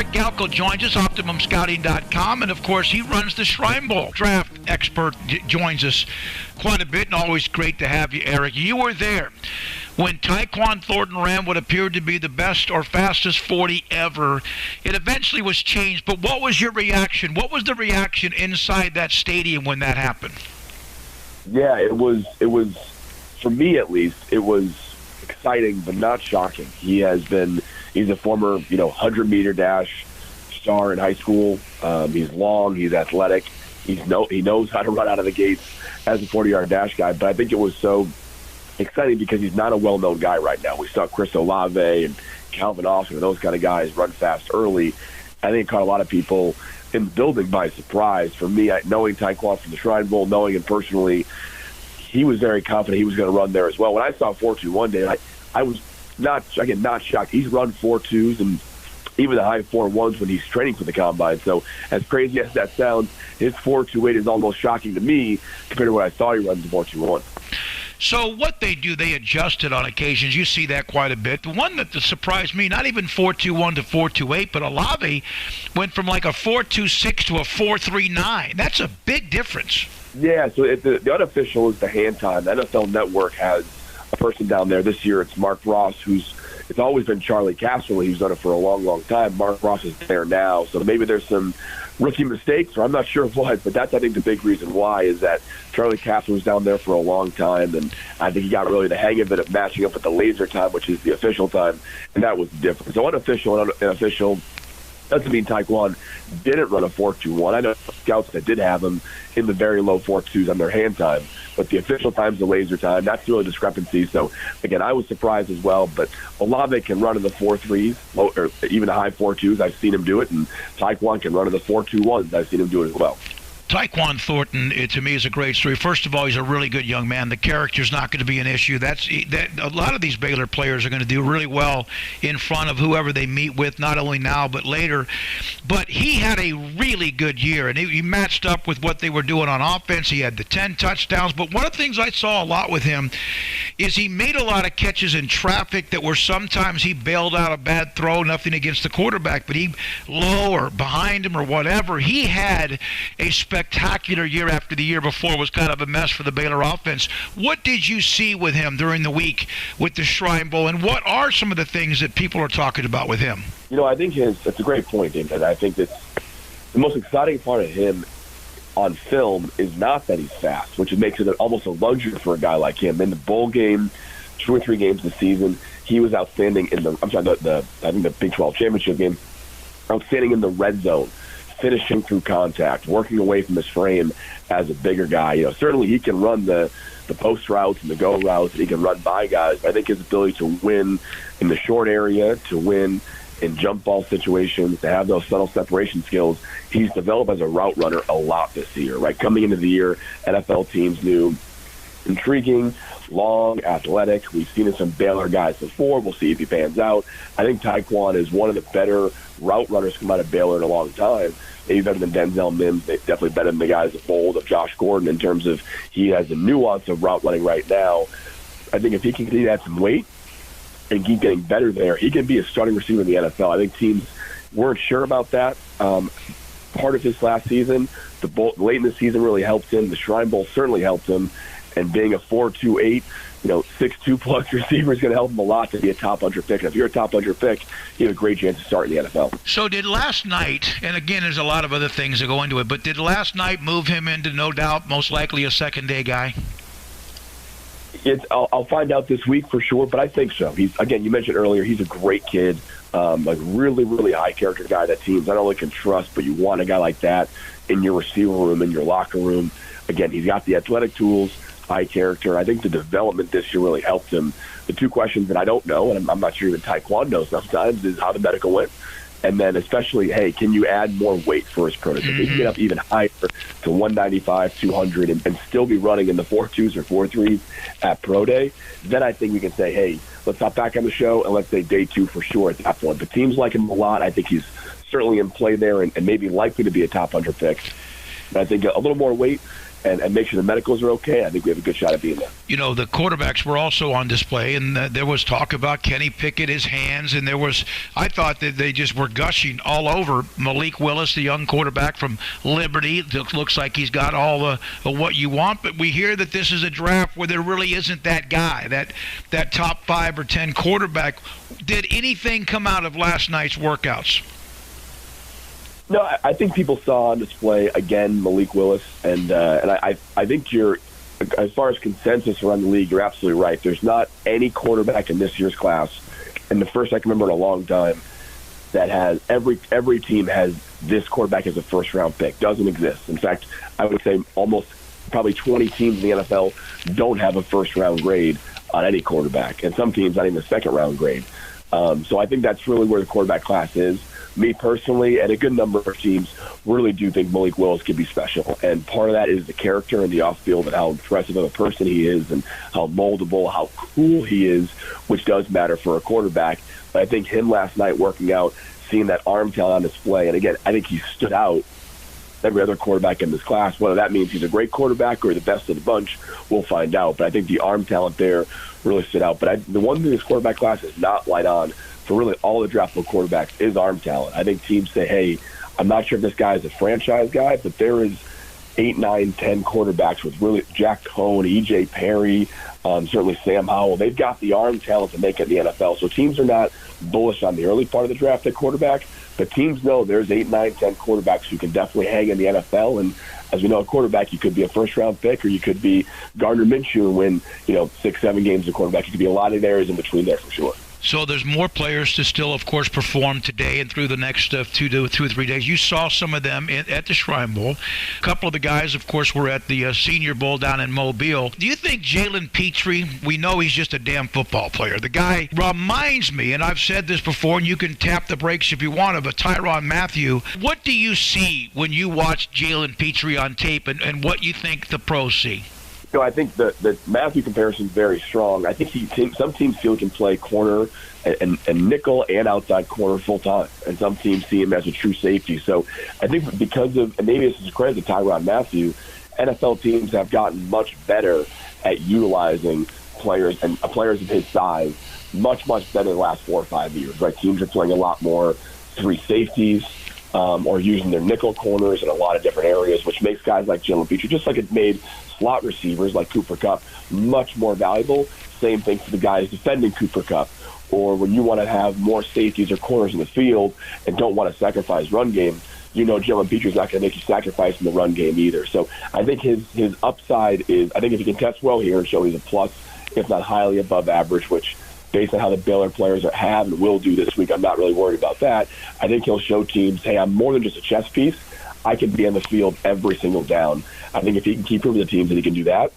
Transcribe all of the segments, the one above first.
Eric Galko joins us, OptimumScouting.com, and of course he runs the Shrine Bowl. Draft expert joins us quite a bit, and always great to have you, Eric. You were there when Taekwon Thornton ran what appeared to be the best or fastest 40 ever. It eventually was changed, but what was your reaction? What was the reaction inside that stadium when that happened? Yeah, it was, for me at least, it was exciting but not shocking. He's a former, 100-meter dash star in high school. He's long, he's athletic. He knows how to run out of the gates as a 40-yard dash guy, but I think it was so exciting because he's not a well-known guy right now. We saw Chris Olave and Calvin Austin and those kind of guys run fast early. I think it caught a lot of people in the building by surprise. For me, knowing Taekwon from the Shrine Bowl, knowing him personally, he was very confident he was going to run there as well. When I saw 4.2 one day, I was not shocked. He's run 4.2s and even the high 4.1s when he's training for the combine. So as crazy as that sounds, his 4.28 is almost shocking to me compared to what I thought he runs in 4.21. So what they do, they adjust it on occasions. You see that quite a bit. The one that surprised me, not even 4.21 to 4.28, but Olave went from like a 4.26 to a 4.39. That's a big difference. Yeah, so the unofficial is the hand time. The NFL Network has a person down there. This year it's Mark Ross, it's always been Charlie Casserly, who's done it for a long, long time. Mark Ross is there now, so maybe there's some rookie mistakes, or I'm not sure what, but that's, I think, the big reason why is that Charlie Casserly was down there for a long time, and I think he got really the hang of it of matching up with the laser time, which is the official time, and that was different. So unofficial and official doesn't mean Taekwon didn't run a 4.21. I know scouts that did have him in the very low 4.2s on their hand time, but the official time's the laser time. That's really a discrepancy. So, again, I was surprised as well, but Olave can run in the 4.3s, or even the high 4.2s. I've seen him do it, and Taekwon can run in the 4.21s. I've seen him do it as well. Taekwon Thornton, to me, is a great story. First of all, he's a really good young man. The character's not going to be an issue. That a lot of these Baylor players are going to do really well in front of whoever they meet with, not only now but later. But he had a really good year, and he matched up with what they were doing on offense. He had the 10 touchdowns. But one of the things I saw a lot with him is he made a lot of catches in traffic that were sometimes he bailed out a bad throw, nothing against the quarterback, but he low or behind him or whatever. He had a spectacular year after the year before was kind of a mess for the Baylor offense. What did you see with him during the week with the Shrine Bowl, and what are some of the things that people are talking about with him? I think it's a great point, David. I think that the most exciting part of him on film is not that he's fast, which makes it almost a luxury for a guy like him. In the bowl game, 2 or 3 games this season, he was outstanding in the Big 12 championship game, outstanding in the red zone, finishing through contact, working away from his frame as a bigger guy. Certainly he can run the post routes and the go routes, and he can run by guys. I think his ability to win in the short area, to win in jump ball situations, to have those subtle separation skills, he's developed as a route runner a lot this year, right? Coming into the year, NFL teams knew intriguing, long, athletic. We've seen it from Baylor guys before. We'll see if he pans out. I think Taekwon is one of the better route runners come out of Baylor in a long time. Maybe better than Denzel Mims. Definitely better than the guys of old, of Josh Gordon, in terms of he has a nuance of route running right now. I think if he can continue to add some weight and keep getting better there, he can be a starting receiver in the NFL. I think teams weren't sure about that. Part of his last season, late in the season really helped him. The Shrine Bowl certainly helped him. And being a 4.28, 6'2 plus receiver is going to help him a lot to be a top 100 pick. And if you're a top 100 pick, you have a great chance to start in the NFL. So did last night, and again, there's a lot of other things that go into it, but did last night move him into, no doubt, most likely a second-day guy? I'll find out this week for sure, but I think so. You mentioned earlier, he's a great kid, really, really high-character guy that teams not only can trust, but you want a guy like that in your receiver room, in your locker room. Again, he's got the athletic tools, high character. I think the development this year really helped him. The 2 questions that I don't know, and I'm not sure even Taekwon knows sometimes, is how the medical went. And then especially, can you add more weight for his prototype? If he can get up even higher to 195, 200, and still be running in the 4.2s or 4.3s at Pro Day, then I think we can say, hey, let's hop back on the show, and let's say day 2 for sure at that point. But teams like him a lot. I think he's certainly in play there and maybe likely to be a top 100 pick. But I think a little more weight and make sure the medicals are okay, I think we have a good shot at being there. You know, the quarterbacks were also on display, and there was talk about Kenny Pickett, his hands, and I thought that they just were gushing all over Malik Willis, the young quarterback from Liberty. It looks like he's got all the what you want, but we hear that this is a draft where there really isn't that guy, that top 5 or 10 quarterback. Did anything come out of last night's workouts? No, I think people saw on display, again, Malik Willis, and I think as far as consensus around the league, you're absolutely right. There's not any quarterback in this year's class, and the first I can remember in a long time, that has every team has this quarterback as a first-round pick. Doesn't exist. In fact, I would say almost probably 20 teams in the NFL don't have a first-round grade on any quarterback, and some teams not even a second-round grade. So I think that's really where the quarterback class is. Me personally, and a good number of teams, really do think Malik Willis could be special. And part of that is the character and the off-field and how impressive of a person he is and how moldable, how cool he is, which does matter for a quarterback. But I think him last night working out, seeing that arm talent on display, and again, I think he stood out every other quarterback in this class. Whether that means he's a great quarterback or the best of the bunch, we'll find out. But I think the arm talent there really stood out. But the one thing this quarterback class is not light on for really all the draftable quarterbacks is arm talent. I think teams say, hey, I'm not sure if this guy is a franchise guy, but there is 8, 9, 10 quarterbacks with really Jack Cohn, E.J. Perry, certainly Sam Howell. They've got the arm talent to make it in the NFL. So teams are not bullish on the early part of the draft at quarterback, but teams know there's 8, 9, 10 quarterbacks who can definitely hang in the NFL. And as we know, a quarterback, you could be a first-round pick or you could be Gardner Minshew and win 6, 7 games as a quarterback. You could be a lot of areas in between there for sure. So there's more players to still, of course, perform today and through the next 2 or 3 days. You saw some of them at the Shrine Bowl. A couple of the guys, of course, were at the Senior Bowl down in Mobile. Do you think Jalen Petry, we know he's just a damn football player. The guy reminds me, and I've said this before, and you can tap the brakes if you want, of a Tyrann Mathieu. What do you see when you watch Jalen Petry on tape and what you think the pros see? I think the Matthew comparison is very strong. I think some teams feel he can play corner and nickel and outside corner full time, and some teams see him as a true safety. So I think because of, and maybe this is credit to Tyrann Mathieu, NFL teams have gotten much better at utilizing players and players of his size much better in the last 4 or 5 years. Right, teams are playing a lot more 3 safeties. Or using their nickel corners in a lot of different areas, which makes guys like Jalen Petry, just like it made slot receivers like Cooper Kupp much more valuable. Same thing for the guys defending Cooper Kupp. Or when you want to have more safeties or corners in the field and don't want to sacrifice run game, Jalen Petry's not going to make you sacrifice in the run game either. So I think his upside is, I think if he can test well here and show he's a plus, if not highly above average, which based on how the Baylor players have and will do this week, I'm not really worried about that. I think he'll show teams, hey, I'm more than just a chess piece. I can be on the field every single down. I think if he can keep proving to teams that he can do that,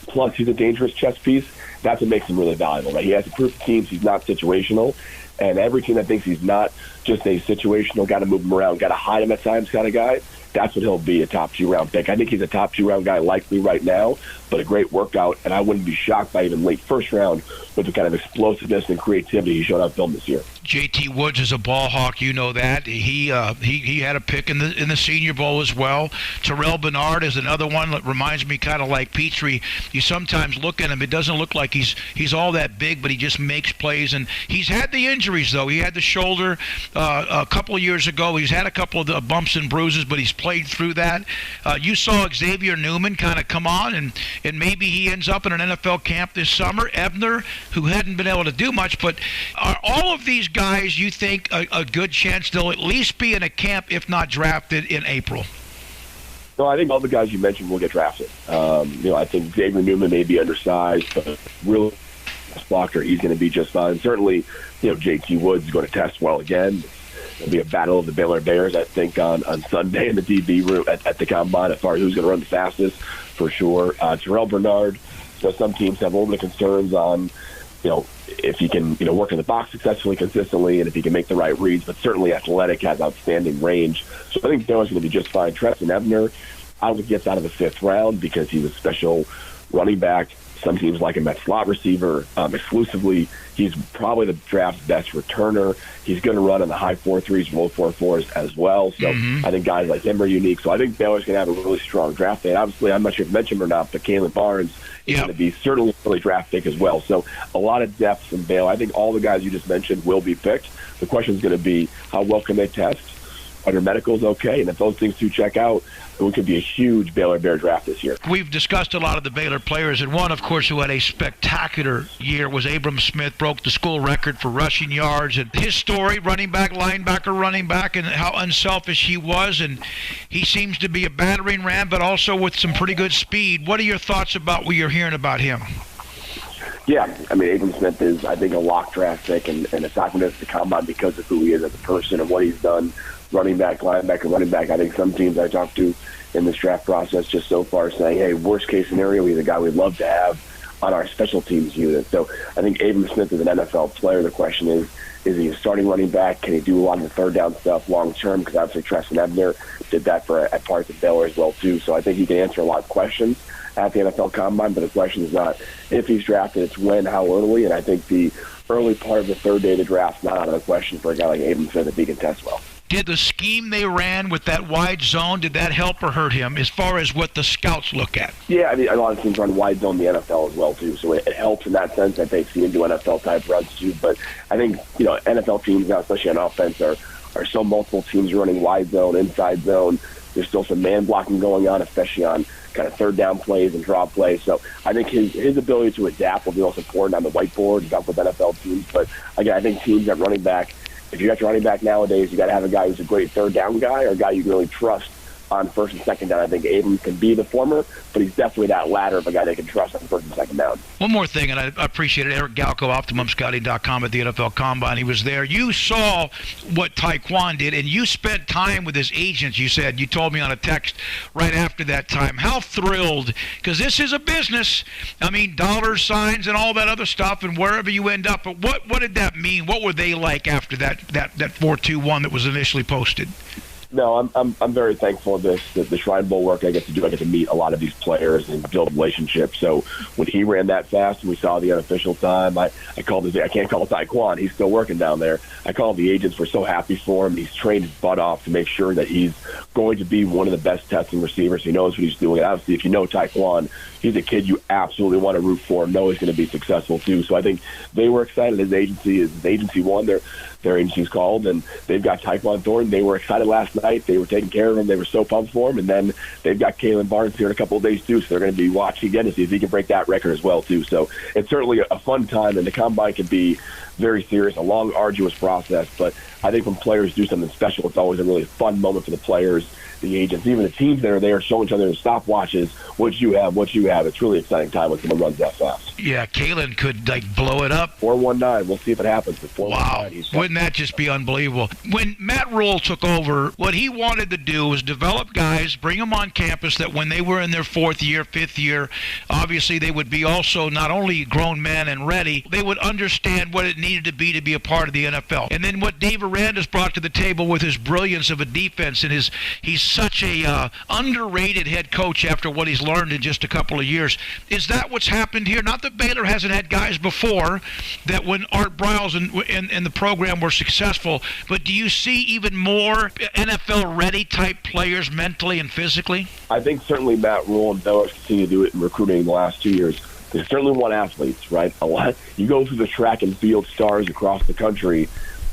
plus he's a dangerous chess piece, that's what makes him really valuable. Right? He has to prove to teams he's not situational, and every team that thinks he's not just a situational, got to move him around, got to hide him at times kind of guy, that's what he'll be, a top 2-round pick. I think he's a top 2-round guy likely right now, but a great workout, and I wouldn't be shocked by even late first round with the kind of explosiveness and creativity he showed on film this year. J.T. Woods is a ball hawk, you know that. He had a pick in the Senior Bowl as well. Terrell Bernard is another one that reminds me kind of like Petry. You sometimes look at him, it doesn't look like he's all that big, but he just makes plays. And he's had the injuries, though. He had the shoulder a couple of years ago. He's had a couple of the bumps and bruises, but he's played through that. You saw Xavier Newman kind of come on, and maybe he ends up in an NFL camp this summer. Ebner, who hadn't been able to do much, but are all of these guys, you think, a good chance they'll at least be in a camp, if not drafted, in April? No, I think all the guys you mentioned will get drafted. I think Xavier Newman may be undersized, but really, blocker, he's going to be just fine. Certainly, J.T. Woods is going to test well again. It'll be a battle of the Baylor Bears, I think, on Sunday in the DB room at the Combine as far as who's going to run the fastest, for sure. Terrell Bernard, some teams have a little bit of concerns on, if he can, work in the box successfully, consistently, and if he can make the right reads, but certainly athletic, has outstanding range. So I think Baylor's going to be just fine. Treston Ebner, I don't think he gets out of the 5th round because he's a special running back. Some teams like him at slot receiver exclusively. He's probably the draft's best returner. He's going to run in the high 4.3s, low 4.4s as well. So I think guys like him are unique. So I think Baylor's going to have a really strong draft day. And obviously, I'm not sure if you mentioned him or not, but Kalen Barnes is going to be certainly an early draft pick as well. So a lot of depth from Baylor. I think all the guys you just mentioned will be picked. The question is going to be how well can they test? Are their medicals okay? And if those things do check out, it could be a huge Baylor Bear draft this year. We've discussed a lot of the Baylor players, and one, of course, who had a spectacular year was Abram Smith, broke the school record for rushing yards. And his story, running back, linebacker, running back, and how unselfish he was. And he seems to be a battering ram, but also with some pretty good speed. What are your thoughts about what you're hearing about him? Yeah, I mean, Abram Smith is, I think, a lock draft pick, and aside from this, the combine because of who he is as a person and what he's done, running back, linebacker, running back. I think some teams I talked to in this draft process just so far saying, hey, worst case scenario, he's a guy we'd love to have on our special teams unit. So I think Abram Smith is an NFL player. The question is he a starting running back? Can he do a lot of the third down stuff long term? Because obviously Treston Ebner did that at parts of Baylor as well too. So I think he can answer a lot of questions at the NFL Combine, but the question is not if he's drafted, it's when, how early, and I think the early part of the third day of the draft is not out of the question for a guy like Abram Smith if he can test well. Did the scheme they ran with that wide zone, did that help or hurt him as far as what the scouts look at? Yeah, I mean, a lot of teams run wide zone in the NFL as well, too, so it helps in that sense that they see him do NFL-type runs, too. But I think, NFL teams now, especially on offense, are so multiple teams running wide zone, inside zone. There's still some man blocking going on, especially on kind of third down plays and drop plays. So I think his ability to adapt will be most important on the whiteboard and stuff with NFL teams. But, again, I think teams at running back, if you got your running back nowadays, you got to have a guy who's a great third down guy or a guy you can really trust on first and second down. I think Abram can be the former, but he's definitely that latter of a guy they can trust on first and second down. One more thing, and I appreciate it. Eric Galko, OptimumScouting.com at the NFL Combine. He was there. You saw what Taekwon did, and you spent time with his agents, you said. You told me on a text right after that time. How thrilled, because this is a business. I mean, dollar signs and all that other stuff, and wherever you end up. But what did that mean? What were they like after that 4-2-1 that was initially posted? No, I'm very thankful of this. The Shrine Bowl work I get to do, I get to meet a lot of these players and build relationships. So when he ran that fast and we saw the unofficial time, I called I can't call Taekwon. He's still working down there. I called the agents. We're so happy for him. He's trained his butt off to make sure that he's going to be one of the best testing receivers. He knows what he's doing. And obviously, if you know Taekwon, he's a kid you absolutely want to root for and know he's going to be successful too. So I think they were excited. His agency won. Their agency's called, and they've got Taekwon Thornton. They were excited last night. They were taking care of him. They were so pumped for him. And then they've got Kalen Barnes here in a couple of days, too, so they're going to be watching again to see if he can break that record as well, too. So it's certainly a fun time, and the Combine can be very serious, a long, arduous process. But I think when players do something special, it's always a really fun moment for the players, the agents, even the teams that are there showing each other their stopwatches, what you have. It's really exciting time when someone runs that fast. Yeah, Kalen could, blow it up. 4.19. We'll see if it happens. Wow. Wouldn't that just be unbelievable? When Matt Rule took over, what he wanted to do was develop guys, bring them on campus that when they were in their fourth year, fifth year, obviously they would be also not only grown men and ready, they would understand what it needed to be a part of the NFL. And then what Dave Aranda's brought to the table with his brilliance of a defense and he's such a underrated head coach after what he's learned in just a couple of years. Is that what's happened here? Not that Baylor hasn't had guys before that when Art Briles and the program were successful, but do you see even more NFL-ready type players mentally and physically? I think certainly Matt Rule and Baylor continue to do it in recruiting in the last 2 years. They certainly want athletes, right? A lot. You go through the track and field stars across the country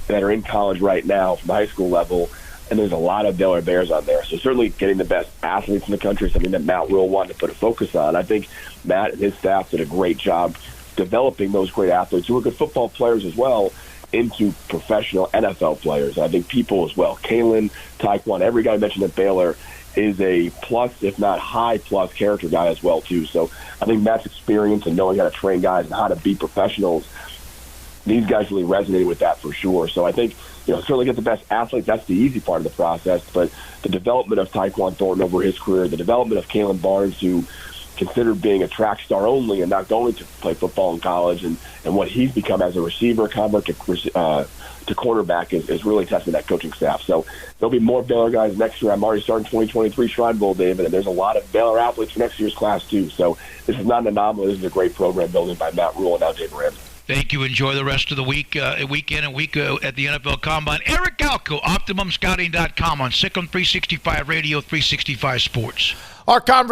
that are in college right now from the high school level, and there's a lot of Baylor Bears on there. So certainly getting the best athletes in the country is something that Matt Rule wanted to put a focus on. I think Matt and his staff did a great job developing those great athletes who are good football players as well into professional NFL players. I think people as well. Kalen, Taekwon, every guy mentioned at Baylor is a plus, if not high plus character guy as well too. So I think Matt's experience and knowing how to train guys and how to be professionals, these guys really resonated with that for sure. So I think, certainly get the best athletes. That's the easy part of the process. But the development of Taekwon Thornton over his career, the development of Kalen Barnes, who considered being a track star only and not going to play football in college, and what he's become as a receiver, convert to cornerback is really testing that coaching staff. So there'll be more Baylor guys next year. I'm already starting 2023 Shrine Bowl, David, and there's a lot of Baylor athletes for next year's class too. So this is not an anomaly. This is a great program building by Matt Rule and now Dave Moran. Thank you. Enjoy the rest of the week, weekend and week at the NFL Combine. Eric Galko, OptimumScouting.com on Sic'Em 365 Radio, 365 Sports. Our conversation